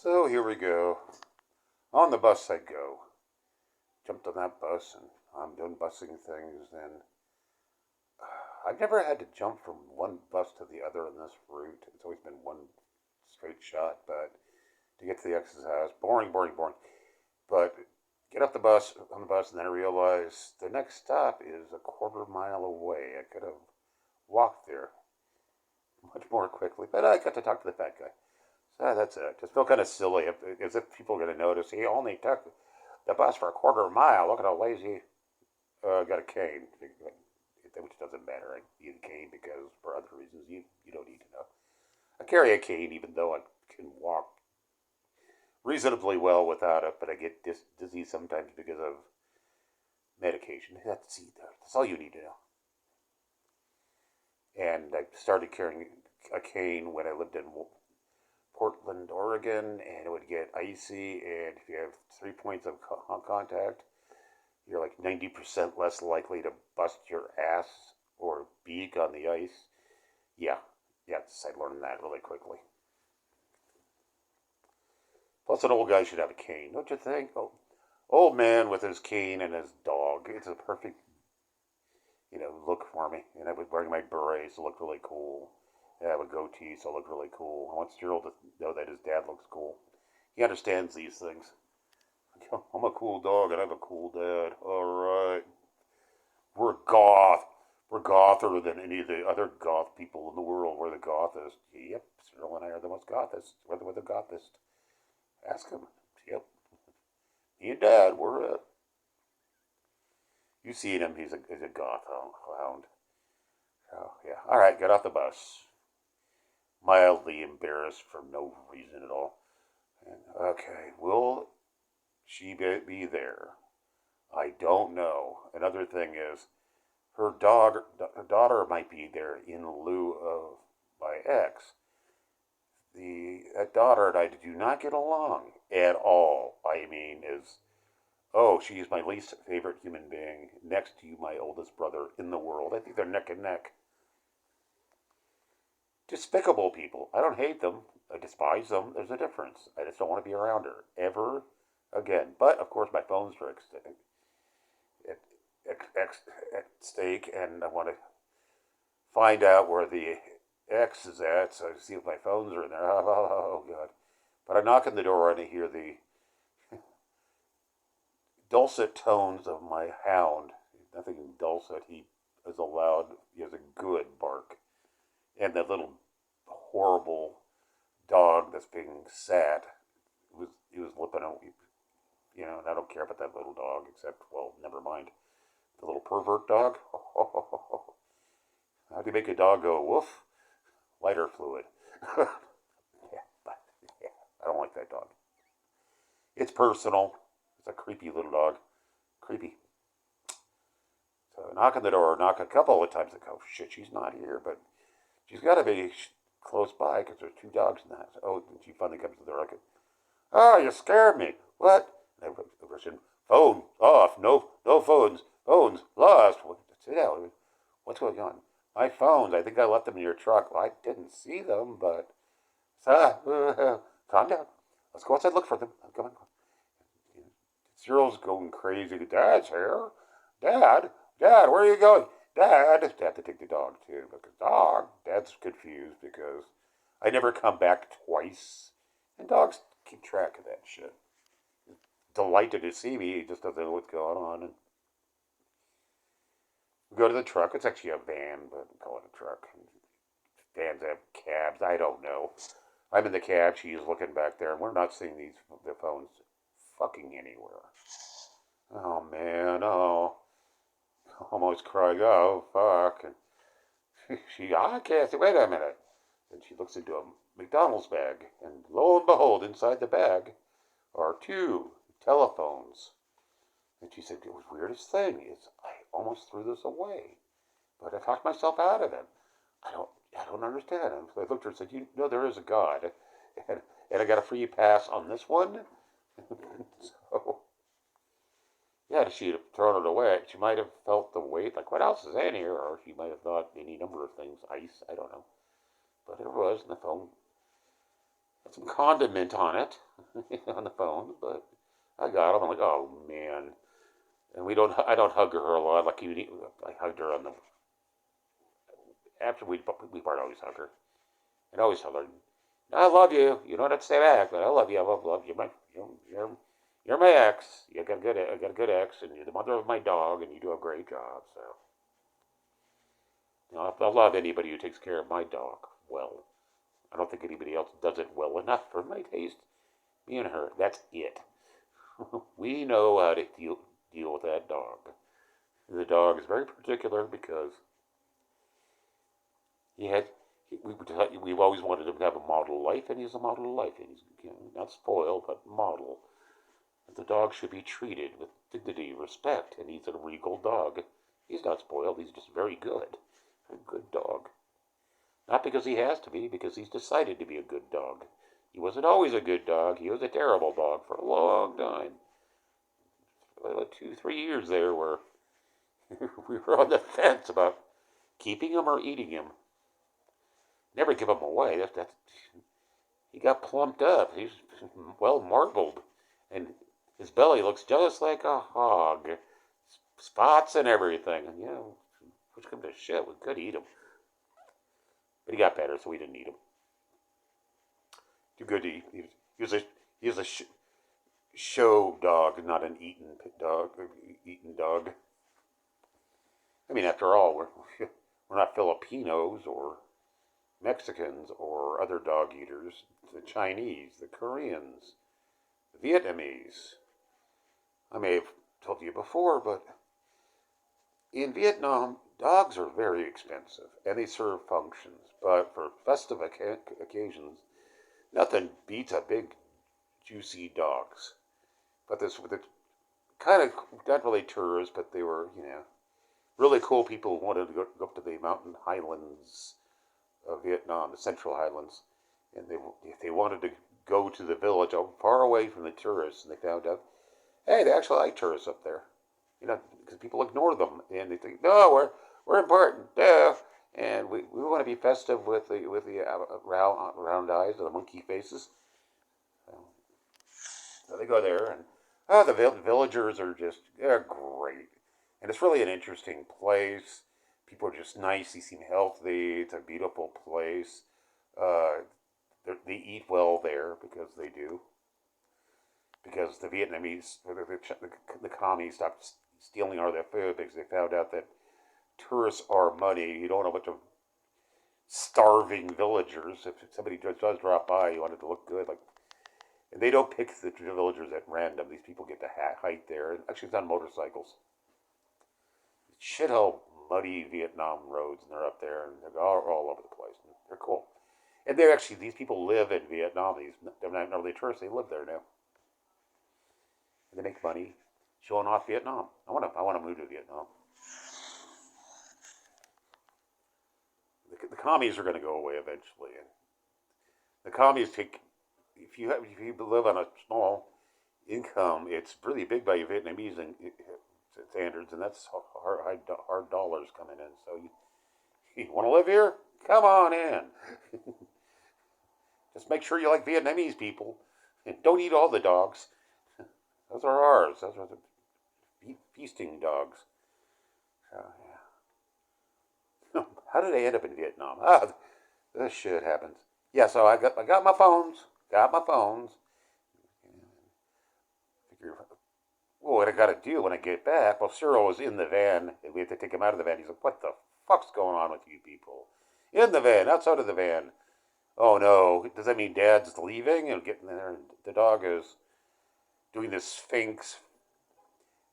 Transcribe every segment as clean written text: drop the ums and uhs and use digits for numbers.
So here we go. On the bus I go. Jumped on that bus and I'm doing busing things. And I've never had to jump from one bus to the other in this route. It's always been one straight shot. But to get to the ex's house, boring. But get off the bus, on the bus, and then I realize the next stop is a quarter mile away. I could have walked there much more quickly, but I got to talk to the fat guy. So that's it. Just feel kind of silly, as if people are going to notice he only took the bus for a quarter mile. Look at how lazy. Got a cane, which doesn't matter. I need a cane because for other reasons you don't need to know. I carry a cane even though I can walk reasonably well without it, but I get dizzy sometimes because of medication. That's all you need to know. And I started carrying a cane when I lived in Portland, Oregon, and it would get icy, and if you have 3 points of contact, you're like 90% less likely to bust your ass or beak on the ice. Yeah, I learned that really quickly. Plus, an old guy should have a cane, don't you think? Oh, old man with his cane and his dog. It's a perfect, look for me. And I was wearing my beret, so it looked really cool. I have a goatee, so it looked really cool. I want Cyril to know that his dad looks cool. He understands these things. I'm a cool dog and I have a cool dad. All right. We're goth. We're gother than any of the other goth people in the world. We're the gothest. Yep, Cyril and I are the most gothest. We're the gothest. Ask him. Yep. Me and Dad, we're it. You seen him. He's a goth hound. Oh, yeah. All right, get off the bus. Mildly embarrassed for no reason at all. And, okay, will she be there? I don't know. Another thing is, her daughter might be there in lieu of my ex. That daughter and I do not get along at all. I mean, she is my least favorite human being next to my oldest brother in the world. I think they're neck and neck. Despicable people. I don't hate them. I despise them. There's a difference. I just don't want to be around her ever again. But of course, my phone's at stake, and I want to find out where the X is at, so I see if my phones are in there. Oh God! But I knock on the door and I hear the dulcet tones of my hound. Nothing dulcet. He is loud. He has a good bark, and that little horrible dog that's being sat. He was lipping out. And I don't care about that little dog, except, well, never mind. The little pervert dog. How do you make a dog go woof? Lighter fluid. Yeah, I don't like that dog. It's personal. It's a creepy little dog. Creepy. So I knock on the door, knock a couple of times. I go, shit, she's not here, but she's got to be close by because there's 2 dogs in the house. Oh, and she finally comes to the door. Oh, you scared me. What? And I question, phone off. No phones. Phones lost. Sit down. What's going on? My phones. I think I left them in your truck. Well, I didn't see them, but calm down. Let's go outside and look for them. Come on. Cyril's going crazy. Dad's here. Dad, where are you going? Dad had to take the dog too. Because Dad's confused because I never come back twice, and dogs keep track of that shit. Delighted to see me. He just doesn't know what's going on. And we go to the truck. It's actually a van, but we call it a truck. Vans have cabs. I don't know. I'm in the cab. She's looking back there, and we're not seeing the phones fucking anywhere. Oh man. Oh, almost cried. Oh fuck. And I can't see. Wait a minute. And she looks into a McDonald's bag, and lo and behold, inside the bag are 2 telephones. And she said, the weirdest thing is I almost threw this away, but I talked myself out of it. I don't understand. And so I looked at her and said, you know there is a God, and I got a free pass on this one. So, yeah, she'd have thrown it away. She might have felt the weight, like what else is in here? Or she might have thought any number of things, ice, I don't know. But it was, and the phone had some condiment on it. on the phone, but I got them. I'm like, oh man. And I don't hug her a lot. Like I hugged her on the, after we part, always hug her. And always tell her, I love you. You don't have to say back, but I love you. I love you. You're my ex. I got a good ex, and you're the mother of my dog, and you do a great job. So, I love anybody who takes care of my dog well. I don't think anybody else does it well enough for my taste. Me and her, that's it. We know how to deal with that dog. The dog is very particular because he had we've always wanted him to have a model life, and he's a model life. And he's not spoiled, but model. The dog should be treated with dignity, respect, and he's a regal dog. He's not spoiled. He's just very good. A good dog. Not because he has to be, because he's decided to be a good dog. He wasn't always a good dog. He was a terrible dog for a long time. Like 2-3 years there where we were on the fence about keeping him or eating him. Never give him away. He got plumped up. He's well marbled. And his belly looks just like a hog. Spots and everything. And, which comes to shit, we could eat him. But he got better, so we didn't eat him. Too good to eat. He was a show dog, not an eaten dog. I mean, after all, we're not Filipinos or Mexicans or other dog eaters. The Chinese, the Koreans, the Vietnamese. I may have told you before, but in Vietnam, dogs are very expensive, and they serve functions. But for festive occasions, nothing beats a big, juicy dogs. But this, the kind of, not really tourists, but they were, really cool people who wanted to go up to the mountain highlands of Vietnam, the Central Highlands, and they wanted to go to the village far away from the tourists, and they found out, hey, they actually like tourists up there, because people ignore them, and they think, no, we're important, and we want to be festive with the round eyes and the monkey faces. So they go there, and the villagers they're great, and it's really an interesting place. People are just nice. They seem healthy. It's a beautiful place. They eat well there because they do. Because the Vietnamese, the commies stopped stealing all their food because they found out that tourists are money. You don't want a bunch of starving villagers. If somebody does drop by, you want it to look good. And they don't pick the villagers at random. These people get to hike there. And actually, it's on motorcycles. Shithole muddy Vietnam roads, and they're up there, and they're all over the place. And they're cool. And these people live in Vietnam. They're not really tourists. They live there now. And they make money showing off Vietnam. I want to move to Vietnam. The commies are going to go away eventually. And the commies if you live on a small income, it's really big by Vietnamese standards, and that's hard dollars coming in. So you want to live here? Come on in. Just make sure you like Vietnamese people, and don't eat all the dogs. Those are ours. Those are the feasting dogs. So, yeah. How did I end up in Vietnam? This shit happens. Yeah, so I got my phones. Well, what I got to do when I get back? Well, Cyril was in the van. We had to take him out of the van. He's like, "What the fuck's going on with you people?" In the van, outside of the van. Oh no! Does that mean Dad's leaving and getting there? And the dog is doing this sphinx,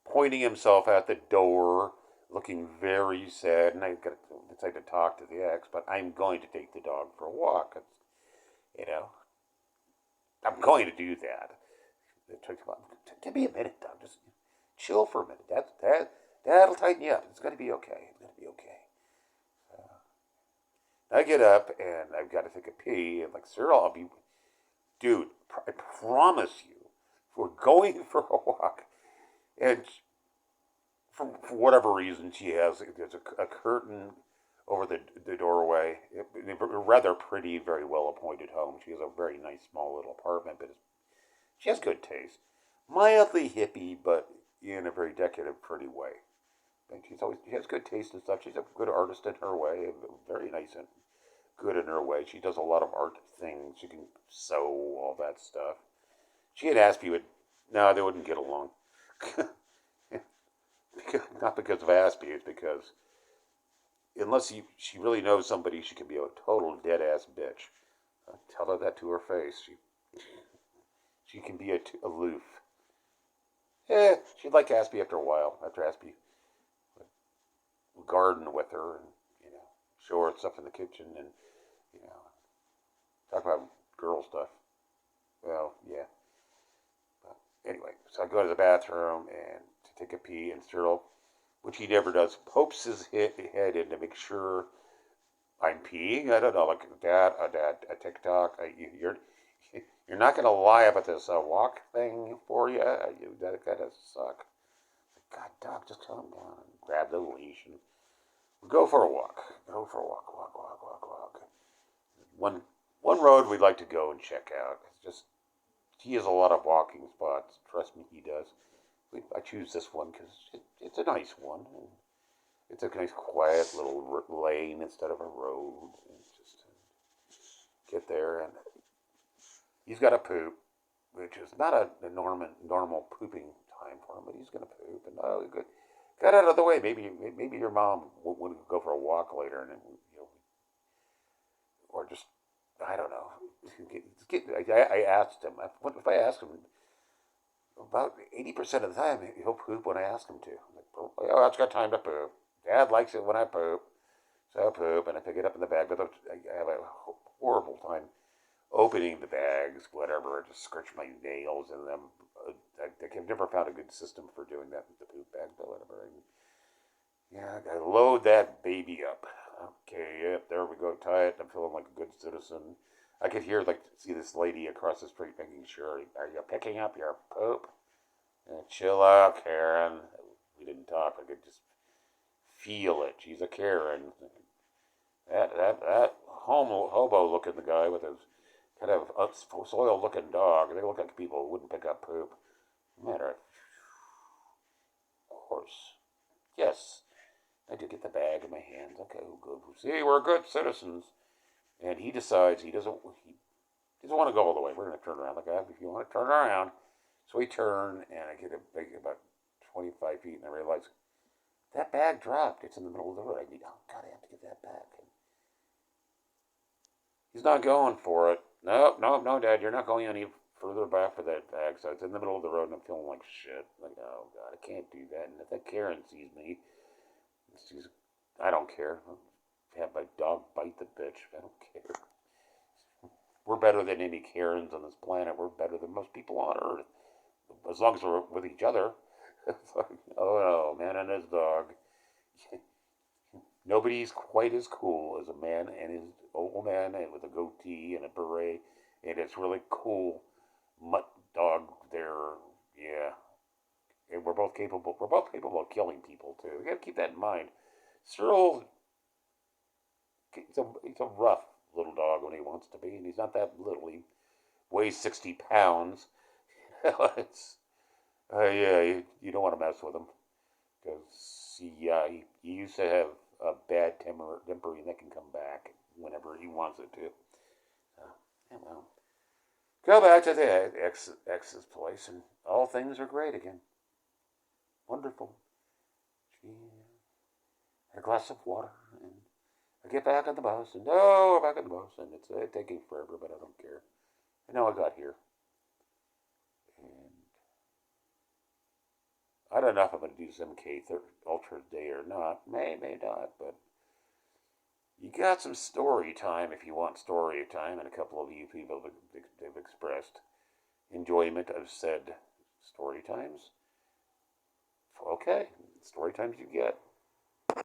pointing himself at the door, looking very sad. And I got to decide to talk to the ex, but I'm going to take the dog for a walk. I'm going to do that. Give me a minute, Doug. Just chill for a minute. That'll tighten you up. It's going to be okay. I get up and I've got to take a pee. And Cyril, dude, I promise you, we're going for a walk. And for whatever reason, there's a curtain over the doorway. A rather pretty, very well appointed home. She has a very nice small little apartment, but She has good taste. Mildly hippie, but in a very decadent, pretty way. And she has good taste and stuff. She's a good artist in her way, very nice and good in her way. She does a lot of art things. She can sew, all that stuff. She had asked me, no, they wouldn't get along. Not because of Aspie, it's because she really knows somebody, she can be a total dead ass bitch. Tell her that to her face. She can be aloof. She'd like Aspie after a while. After Aspie would garden with her and show her stuff in the kitchen and you know talk about girl stuff. Well, yeah. But anyway, so I go to the bathroom and to take a pee, and Cyril, which he never does, pokes his head in to make sure I'm peeing. I don't know, like Dad, a TikTok. You're not gonna lie about this walk thing for you. That gotta suck. God, dog, just calm down and grab the leash and go for a walk. Go for a walk, walk. One road we'd like to go and check out. It's just he has a lot of walking spots. Trust me, he does. I choose this one because it's a nice one. It's a nice, quiet little lane instead of a road. And just get there, and he's got to poop, which is not a normal pooping time for him, but he's going to poop. And good. Got out of the way. Maybe your mom would go for a walk later, and or just I don't know. I asked him. If I asked him, about 80% of the time he'll poop when I ask him to. I'm like, oh, I've got time to poop. Dad likes it when I poop, so I poop and I pick it up in the bag. But I have a horrible time opening the bags, whatever. I just scratch my nails in them. I've never found a good system for doing that with the poop bag, but whatever. Yeah, I load that baby up. Okay, yep, there we go. Tie it. I'm feeling like a good citizen. I could see this lady across the street making sure, are you picking up your poop? Chill out, Karen. We didn't talk. I could just feel it. She's a Karen. That hobo looking the guy with his kind of soiled looking dog. They look like people who wouldn't pick up poop. Matter of course. Yes. I do get the bag in my hands. Okay, good. See, we're good citizens. And he decides he doesn't want to go all the way. We're going to turn around. Like, if you want to turn around. So we turn, and I get about 25 feet, and I realize that bag dropped. It's in the middle of the road. God, I have to get that back. And he's not going for it. No, Dad, you're not going any further back for that bag. So it's in the middle of the road, and I'm feeling like shit. Like, oh, God, I can't do that. And if that Karen sees me, I don't care. I'll have my dog bite the bitch. I don't care. We're better than any Karens on this planet. We're better than most people on Earth. As long as we're with each other. It's like, oh no, man and his dog. Nobody's quite as cool as a man and his old man and with a goatee and a beret. And it's really cool mutt dog there. Yeah. And we're both capable of killing people too. We gotta keep that in mind. Cyril, he's a rough little dog when he wants to be, and he's not that little. He weighs 60 pounds. You don't want to mess with him because he used to have a bad temper, and that can come back whenever he wants it to. Well, go back to the ex's place, and all things are great again. Wonderful. A glass of water, and I get back on the bus, and we're back on the bus, and it's taking forever, but I don't care. I know I got here. And I don't know if I'm going to do some MK Ultra Day or not. May not, but you got some story time if you want story time, and a couple of you people have expressed enjoyment of said story times. Okay, story times you get.